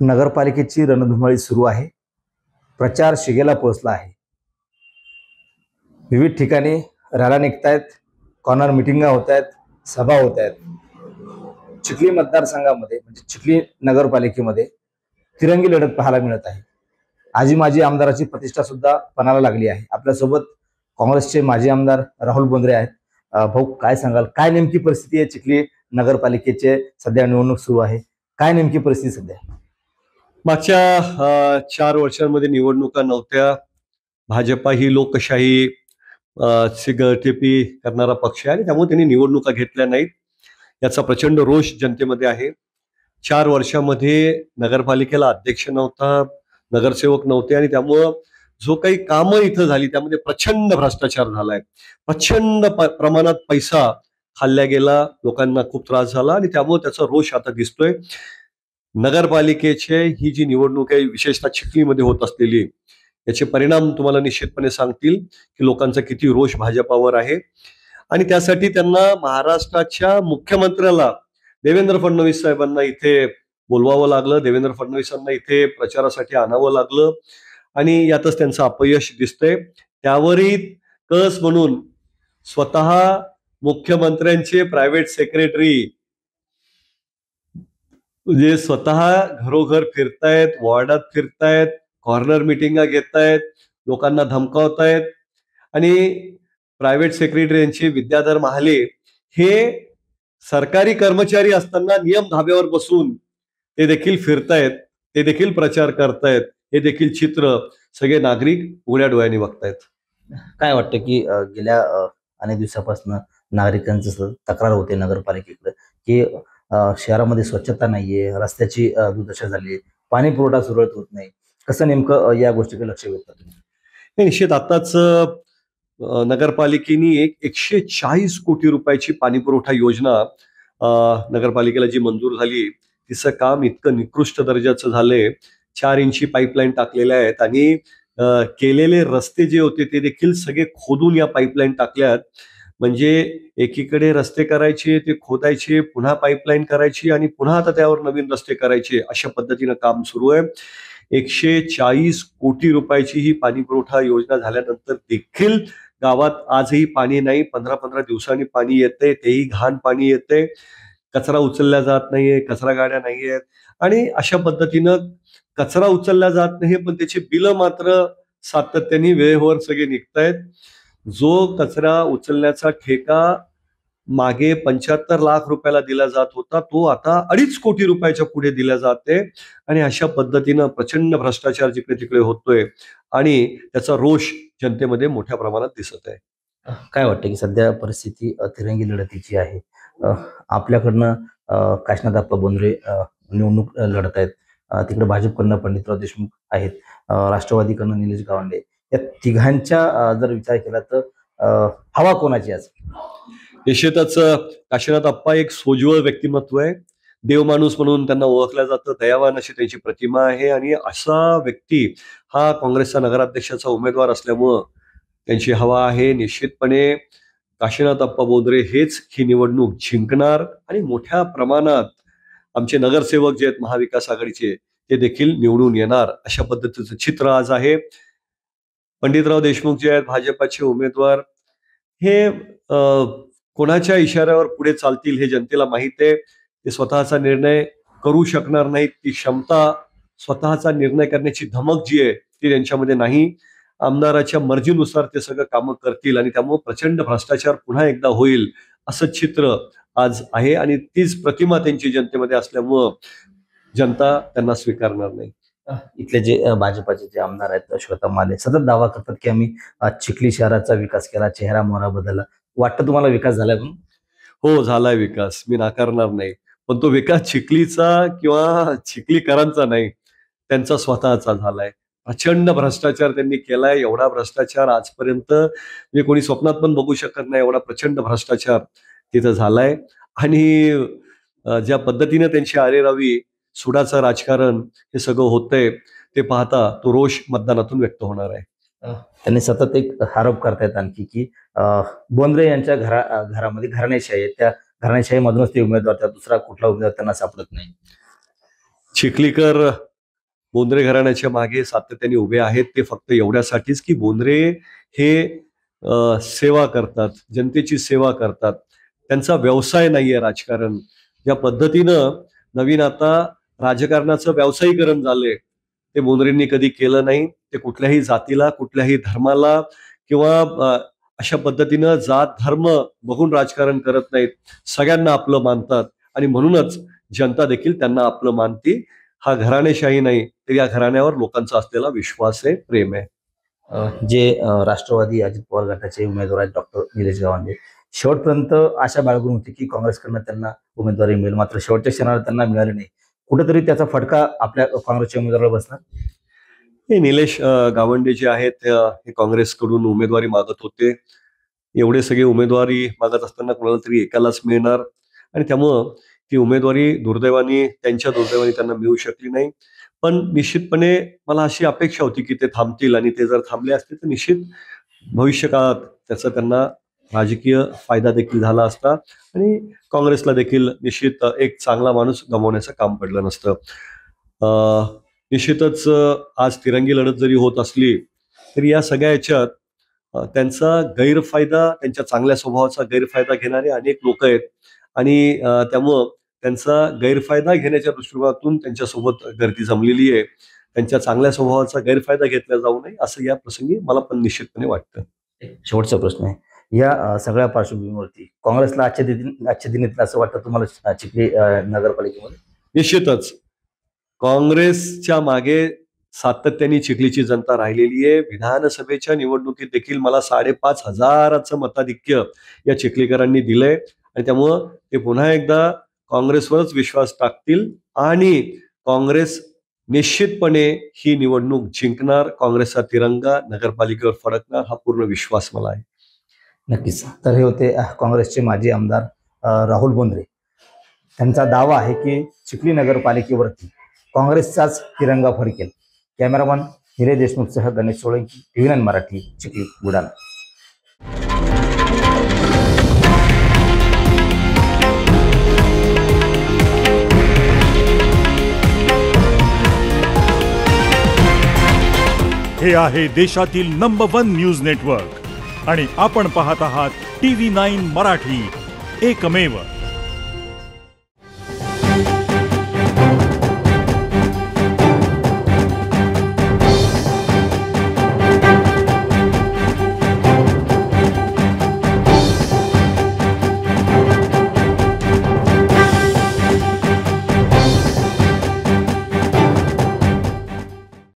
नगरपालिकेची रणधुमाळी सुरू आहे. प्रचार शिगेला पोहोचला आहे. विविध ठिकाणी रॅल्या निघतायत, कॉर्नर मिटिंगा होत आहेत, सभा होत आहेत. चिखली मतदारसंघामध्ये म्हणजे चिखली नगरपालिकेमध्ये तिरंगी लढत पाहायला मिळत आहे. आजी माजी आमदाराची प्रतिष्ठा सुद्धा पणाला लागली आहे. आपल्यासोबत काँग्रेसचे माजी आमदार राहुल बोंद्रे आहेत. भाऊ, काय सांगाल, काय नेमकी परिस्थिती आहे? चिखली नगरपालिकेचे सध्या निवडणूक सुरू आहे, काय नेमकी परिस्थिती सध्या? मागच्या 4 वर्षांमध्ये निवडणुका नव्हत्या. भाजपा ही लोकशाही गळचेपी करणारा पक्ष आहे आणि त्यामुळे त्यांनी निवडणुका घेतल्या नाहीत. याचा प्रचंड रोष जनतेमध्ये आहे. 4 वर्षामध्ये नगरपालिकेला अध्यक्ष नव्हता, नगरसेवक नव्हते आणि त्यामुळं जो काही कामं इथं झाली त्यामध्ये प्रचंड भ्रष्टाचार झालाय. प्रचंड प्रमाणात पैसा खाल्ल्या गेला, लोकांना खूप त्रास झाला आणि त्यामुळे त्याचा रोष आता दिसतोय. नगरपालिकेचे ही जी निवडणूक आहे, विशेषतः चिखलीमध्ये होत असलेली, याचे परिणाम तुम्हाला निश्चितपणे सांगतील की लोकांचा किती रोष भाजपावर आहे. आणि त्यासाठी त्यांना महाराष्ट्राच्या मुख्यमंत्र्याला देवेंद्र फडणवीस साहेबांना इथे बोलवावं लागलं, देवेंद्र फडणवीसांना इथे प्रचारासाठी आणावं लागलं आणि यातच त्यांचं अपयश दिसतंय. त्यावरही कस म्हणून स्वतः मुख्यमंत्र्यांचे प्रायव्हेट सेक्रेटरी जे स्वतः घरोघर फिरतायत, वॉर्डात फिरतायत, कॉर्नर मिटिंगा घेतायत, लोकांना धमकावतायत आणि प्रायव्हेट सेक्रेटरी यांचे विद्याधर महाले हे सरकारी कर्मचारी असताना नियम धाब्यावर बसून ते देखील फिरतायत, ते देखील प्रचार करतायत. हे देखील चित्र सगळे नागरिक उघड्या डोळ्यांनी बघतायत. काय वाटतं की गेल्या अनेक दिवसापासून नागरिकांचं तक्रार होते नगरपालिकेकडे की शहरामध्ये स्वच्छता नाहीये, रस्त्याची दुर्दशा झाली, पाणी पुरवठा सुरळीत होत नाही. कसं नेमकं या गोष्टीकडे लक्ष वेधता तुम्ही? निश्चित आताच नगरपालिकेने 140 कोटी रुपयाची पाणी पुरवठा योजना नगरपालिकेला जी मंजूर झाली, तिचं काम इतकं निकृष्ट दर्जाचं झालंय. 4 इंची पाईपलाईन टाकलेल्या आहेत आणि केलेले रस्ते जे होते ते देखील सगळे खोदून या पाईपलाईन टाकल्यात. म्हणजे एकीकडे रस्ते करायचे, ते खोदायचे, पुन्हा पाईपलाईन करायची आणि पुन्हा आता त्यावर नवीन रस्ते करायचे, अशा पद्धतीनं काम सुरू आहे. 140 कोटी रुपयाची ही पाणी पुरवठा योजना झाल्यानंतर देखील गावात आजही पाणी नाही. 15-15 दिवसांनी पाणी येते, तेही घाण पाणी येते. कचरा उचलला जात नाहीये, कचरा गाड्या नाहीयेत आणि अशा पद्धतीनं कचरा उचलला जात नाही, पण त्याचे बिलं मात्र सातत्याने वेळेवर सगळे निघतायत. जो कचरा उचलण्याचा ठेका मागे 75 लाख रुपयाला दिला जात होता, तो आता 2.5 कोटी रुपयाच्या पुढे दिला जाते आणि अशा पद्धतीनं प्रचंड भ्रष्टाचार जिकडे तिकडे होतोय आणि त्याचा रोष जनतेमध्ये मोठ्या प्रमाणात दिसत आहे. काय वाटतं की सध्या परिस्थिती तिरंगी लढतीची आहे? आपल्याकडनं काशीनाथ बोंद्रे निवडणूक लढत आहेत, तिकडे भाजपकडनं पंडितराव देशमुख आहेत, राष्ट्रवादीकडनं निलेश गावंडे. या तिघांच्या जर विचार केला तर हवा कोणाची आज? निश्चितच काशीनाथ अप्पा एक सोज्वळ व्यक्तिमत्व आहे. देवमाणूस म्हणून त्यांना ओळखलं जातं. दयावान अशी त्यांची प्रतिमा आहे आणि असा व्यक्ती हा काँग्रेसचा नगराध्यक्षाचा उमेदवार असल्यामुळं त्यांची हवा आहे. निश्चितपणे काशीनाथ अप्पा बोंद्रे हेच ही निवडणूक जिंकणार आणि मोठ्या प्रमाणात आमचे नगरसेवक जे आहेत महाविकास आघाडीचे ते देखील निवडून येणार, अशा पद्धतीचं चित्र आज आहे. पंडितराव देशमुख जे आहेत भाजपाचे उमेदवार, हे कोणाच्या इशाऱ्यावर पुढे चालतील हे जनतेला माहित आहे. ते स्वतःचा निर्णय करू शकणार नाहीत. ती क्षमता, स्वतःचा निर्णय करण्याची धमक जी आहे ती त्यांच्यामध्ये नाही. आमदाराच्या मर्जीनुसार ते सगळं कामं करतील आणि त्यामुळे प्रचंड भ्रष्टाचार पुन्हा एकदा होईल असं चित्र आज आहे आणि तीच प्रतिमा त्यांची जनतेमध्ये असल्यामुळं जनता त्यांना स्वीकारणार नाही. इथले जे भाजपाचे जे आमदार आहेत श्वेता माले सतत दावा करतात की आम्ही चिखली शहराचा विकास केला, चेहरा मोहरा बदलला. वाटतं तुम्हाला विकास झालाय? हो, झालाय विकास, मी नाकारणार नाही. पण तो विकास चिखलीचा किंवा चिखलीकरांचा नाही, त्यांचा स्वतःचा झालाय. प्रचंड भ्रष्टाचार त्यांनी केलाय. एवढा भ्रष्टाचार आजपर्यंत म्हणजे कोणी स्वप्नात पण बघू शकत नाही, एवढा प्रचंड भ्रष्टाचार तिथं झालाय. आणि ज्या पद्धतीने त्यांची आरेरावी, सुडाचं राजकारण हे सगळं होतंय ते पाहता तो रोष मतदानातून व्यक्त होणार आहे. त्यांनी सतत एक आरोप करतायत आणखी की बोंद्रे यांच्या घरामध्ये घराणेशाही आहे, त्या घराणेशाही मधूनच ते उमेदवार, त्या दुसरा कुठला उमेदवार त्यांना सापडत नाही. चिखलीकर बोंद्रे घराण्याच्या मागे सातत्याने उभे आहेत ते फक्त एवढ्यासाठीच की बोंद्रे हे सेवा करतात, जनतेची सेवा करतात. त्यांचा व्यवसाय नाहीये राजकारण. ज्या पद्धतीनं नवीन आता राजकारणाचं व्यावसायीकरण झालंय ते बोंद्रेंनी कधी केलं नाही. ते कुठल्याही जातीला, कुठल्याही धर्माला किंवा अशा पद्धतीनं जात धर्म बघून राजकारण करत नाहीत. सगळ्यांना आपलं मानतात आणि म्हणूनच जनता देखील त्यांना आपलं मानते. हा घराणेशाही नाही तर या घराण्यावर लोकांचा असलेला विश्वास आहे, प्रेम आहे. जे राष्ट्रवादी अजित पवार गटाचे उमेदवार आहेत डॉक्टर निलेश गावंडे, शेवटपर्यंत आशा बाळगून होती की काँग्रेसकडनं त्यांना उमेदवारी मिळेल, मात्र शेवटच्या क्षणाला त्यांना मिळाली नाही. कुठेतरी त्याचा फटका आपल्या काँग्रेसच्या उमेदवाराला बसणार. हे निलेश गावंडे जे आहेत हे काँग्रेसकडून उमेदवारी मागत होते. एवढे सगळे उमेदवारी मागत असताना कोणाला तरी एकालाच मिळणार आणि त्यामुळं ती उमेदवारी त्यांच्या दुर्दैवाने त्यांना मिळू शकली नाही. पण निश्चितपणे मला अशी अपेक्षा होती की ते थांबतील आणि ते जर थांबले असते तर निश्चित भविष्यकाळात त्याचा त्यांना राजकीय फायदा देखील झाला असता आणि काँग्रेसला देखील निश्चित एक चांगला माणूस गमावण्याचं काम पडलं नसतं. निश्चितच आज तिरंगी लढत जरी होत असली तरी या सगळ्या याच्यात त्यांचा गैरफायदा, त्यांच्या चांगल्या स्वभावाचा गैरफायदा घेणारे अनेक लोक आहेत आणि त्यामुळं त्यांचा गैरफायदा घेण्याच्या दृष्टिकोनातून त्यांच्यासोबत गर्दी जमलेली आहे. त्यांच्या चांगल्या स्वभावाचा गैरफायदा घेतला जाऊ नये असं या प्रसंगी मला पण निश्चितपणे वाटतं. शेवटचा प्रश्न आहे, या सगळ्या पार्श्वभूमीवरती काँग्रेसला आजच्या दिन येतील असं वाटतं तुम्हाला चिखली नगरपालिकेमध्ये? निश्चितच काँग्रेसच्या मागे सातत्याने चिखलीची जनता राहिलेली आहे. विधानसभेच्या निवडणुकीत देखील मला 5,500 मताधिक्य या चिखलीकरांनी दिलंय आणि त्यामुळं ते पुन्हा एकदा काँग्रेसवरच विश्वास टाकतील आणि काँग्रेस निश्चितपणे ही निवडणूक जिंकणार. काँग्रेसचा तिरंगा नगरपालिकेवर फडकणार हा पूर्ण विश्वास मला आहे. नक्कीच. तर हे होते काँग्रेसचे माजी आमदार राहुल बोंद्रे. त्यांचा दावा आहे की चिखली नगरपालिकेवरती काँग्रेसचाच तिरंगा फडकेल. कॅमेरामन हिरे देशमुखसह गणेश सोळंकी, TV9 मराठी, चिखली, बुलढाणा. हे आहे देशातील नंबर 1 न्यूज नेटवर्क आणि आपण पाहत आहात TV9 मराठी, एकमेव.